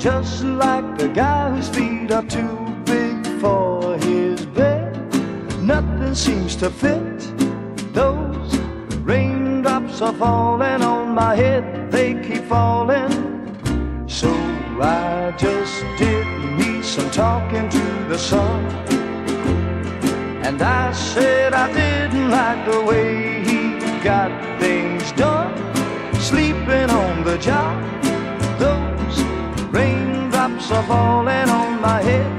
just like the guy whose feet are too big for his bed. Nothing seems to fit. Those raindrops are falling on my head, they keep falling. So I just did me some talking to the sun, and I said I didn't like the way he got things done, sleeping on the job. Those raindrops are falling on my head,